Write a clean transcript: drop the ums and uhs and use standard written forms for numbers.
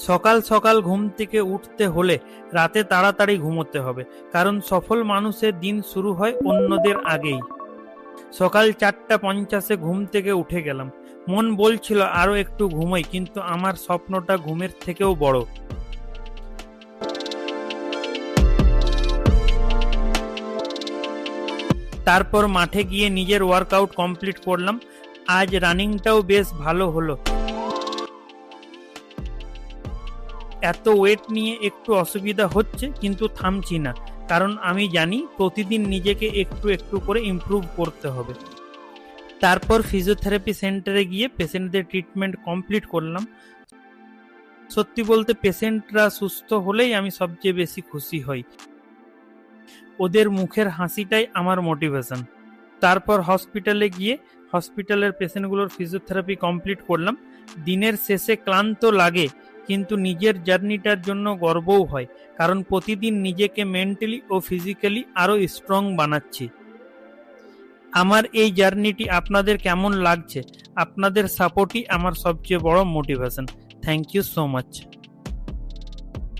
সকাল সকাল ঘুম থেকে উঠতে হলে রাতে তাড়াতাড়ি ঘুমোতে হবে, কারণ সফল মানুষের দিন শুরু হয় অন্যদের আগেই। সকাল 4:50 ঘুম থেকে উঠে গেলাম। মন বলছিল আরো একটু ঘুমোই, কিন্তু আমার স্বপ্নটা ঘুমের থেকেও বড়। তারপর মাঠে গিয়ে নিজের ওয়ার্কআউট কমপ্লিট করলাম। আজ রানিংটাও বেশ ভালো হলো। এত ওয়েট নিয়ে একটু অসুবিধা হচ্ছে, কিন্তু থামছি না, কারণ আমি জানি প্রতিদিন নিজেকে একটু একটু করে ইমপ্রুভ করতে হবে। তারপর ফিজিওথেরাপি সেন্টারে গিয়ে পেশেন্টদের ট্রিটমেন্ট কমপ্লিট করলাম। সত্যি বলতে পেশেন্টরা সুস্থ হলেই আমি সবচেয়ে বেশি খুশি হই। ওদের মুখের হাসিটাই আমার মোটিভেশন। তারপর হসপিটালে গিয়ে হসপিটালের পেশেন্টগুলোর ফিজিওথেরাপি কমপ্লিট করলাম। দিনের শেষে ক্লান্ত লাগে, কিন্তু নিজের জার্নিটার জন্য গর্বও হয়, কারণ প্রতিদিন নিজেকে মেন্টালি ও ফিজিক্যালি আরও স্ট্রং বানাচ্ছি। আমার এই জার্নিটি আপনাদের কেমন লাগছে? আপনাদের সাপোর্টই আমার সবচেয়ে বড় motivation. Thank you so much.